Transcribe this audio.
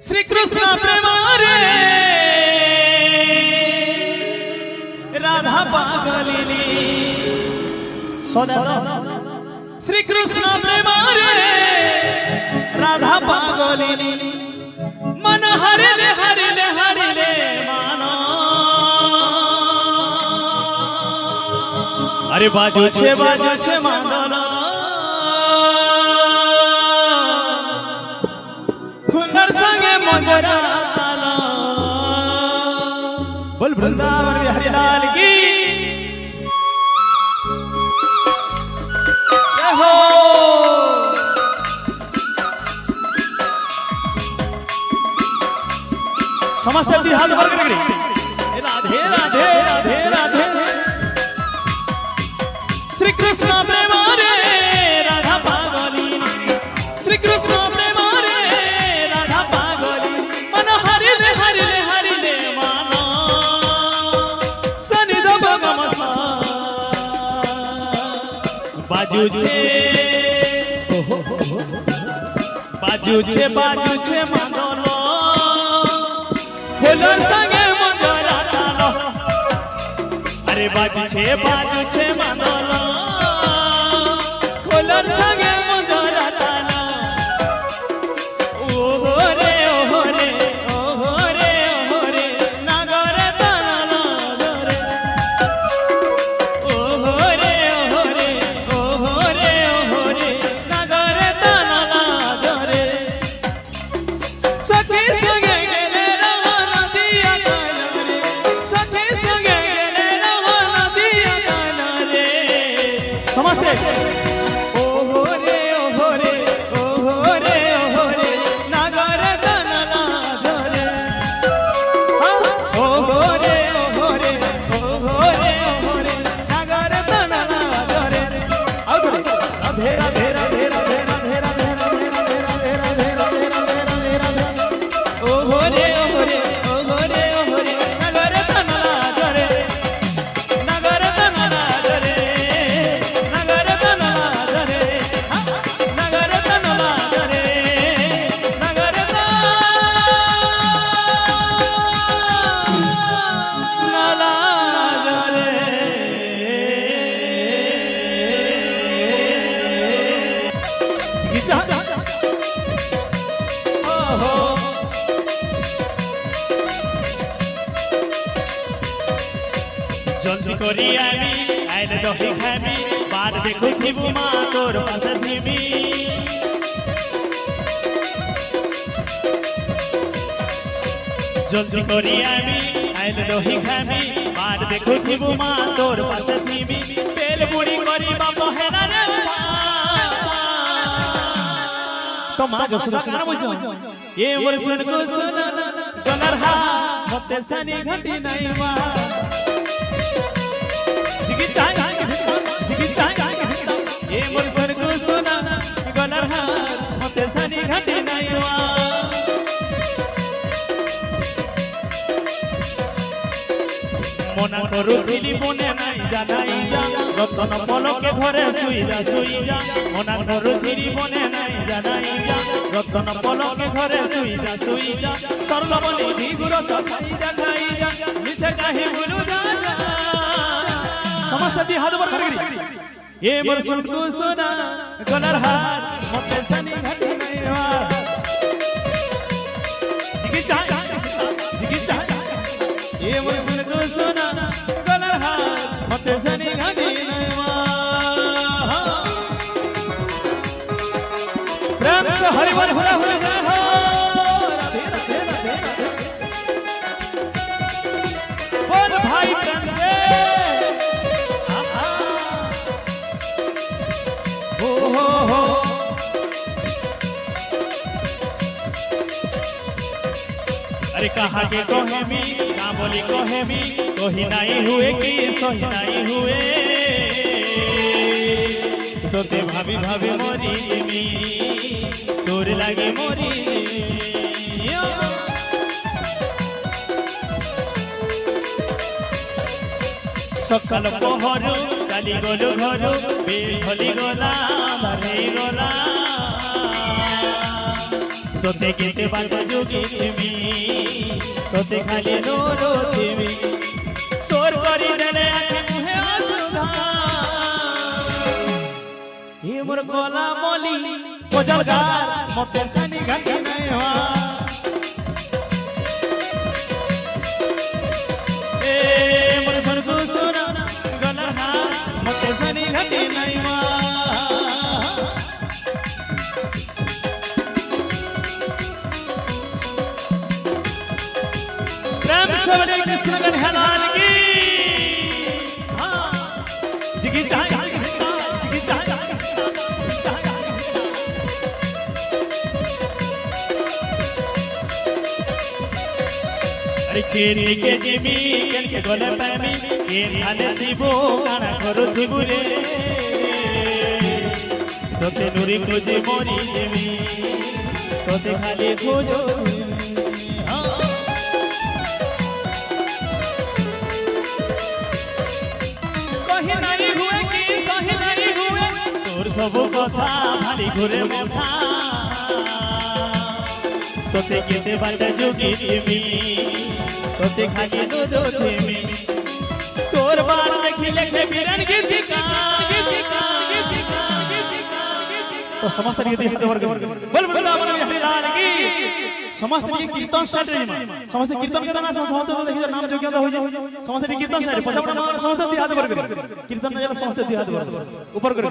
श्री कृष्ण प्रेम रे राधा पागलिनी श्री कृष्ण प्रेम रे राधा पागलिनी मन हरिले हरिले हरिले मानो अरे बाजू छे मानो हुनर संगे मजरा ताला बोल वृंदावन बिहारी लाल की जय हो। समस्त हाथ भर कर राधे राधे राधे राधे श्री कृष्ण प्रेम रे राधा पागलिनी श्री कृष्ण प्रेम रे राधा पागलिनी मन हरिले हरिले हरिले मानो सनि द बगम सा बाजू छे मानो खोलर संगे मजरा तालो अरे बाजू छे मानो खोलर संगे मजरा तालो ओहो रे ओहो रे ओहो रे ओहो रे नागरे तालो रे ओहो रे ओहो रे ओहो रे ओहो रे नागरे तालो रे सखी संगे गेले रवन दिया कान रे सखी संगे गेले रवन दिया कान रे समझते ओहो रे ओहो रे ओहो रे ओहो रे नागर तनला धरे ओहो रे ओहो रे ओहो रे ओहो रे नागर तनला धरे राधे राधे राधे राधे राधे राधे राधे राधे राधे राधे राधे राधे ओहो रे ओहो रे ओहो रे ओहो रे नागर तनला धरे नागर तनला धरे नागर तनला धरे नागर तनला धरे नागर तनला धरे गीता ओहो जल्दी करी आमी आइले दही खामी बार देखु थिबु मा तोर पासे थिबी जल्दी करी आमी आइले दही खामी बार देखु थिबु मा तोर पासे थिबी तेल बुड़ी करी बाप हेना रे तो मा जसुदा गाना बुझो ये मोर सुन को सुन डॉलर हा मते सनी घटी नहीं मा ये मोर सुन को सुना डॉलर हा मते सनी घटी नहीं मा मना करुथिली मने नहीं जानाई जा रतन पलके घरे सुई जा मना करुथिली मने नहीं जानाई जा रतन पलके घरे सुई जा सरलमणि धिगुर सखाई जा मिछे काहे भूलु जा समस्त दी हाथ बर करगरी ये मोर सुन को सुना गलर हार मते सनी घटी नहीं वा ये मोर सुन को सुना गलर हार मते सनी घटी नहीं वा प्रेम से हरिवर हुला हुला जय हो राधे राधे राधे राधे बोल भाई प्रेम से हो अरे कहा के कहे मी का बोली कहे मी कही नहीं हुए कि सही नहीं हुए तोते भाभी भाभी मोरी मी तोर लागे मोरी सकाल पहरु चली गलु घरु बेल भली गला भारी गला তোতে কেতে বাজে যোগী তুমি তোতে খালি রো তুমি সোর করি দেলে আখি মুহে আসুধা হে মোর গলা মলি কোজলগার মতে সানি ঘাটি নাই হওয়া এ মোর সরকু সোনা গলার হার মতে সানি ঘাটি নাই মা प्रेम से बड़े कृष्ण गणहलाल की जिगी चाह जिगी चाह अरे केरी के जिमी केल के गोले पैमी के थाने जीवो गाना करो जीवो रे तोते नुरी खोजे मोरी जिमी तोते खाली खोजो কহি নাই হুয়ে কি সহি নাই হুয়ে তোর সব কথা ভালি ঘুরে মাথা তোতে কেতে বাজে যোগী তুমি তোতে খালি দো তুমি তোর বার দেখিলে বিরান গীতিকা তো সমস্ত গীতি হাতে বর্গ বল বৃন্দাবন বিহারী লাল কি समस्त ये कीर्तन स्टार्ट है समस्त कीर्तन के दाना समस्त तो देखिए नाम योग्यता हो जाए समस्त कीर्तन स्टार्ट 50 समस्त हाथ वर्ग कीर्तन न समस्त हाथ वर्ग ऊपर कर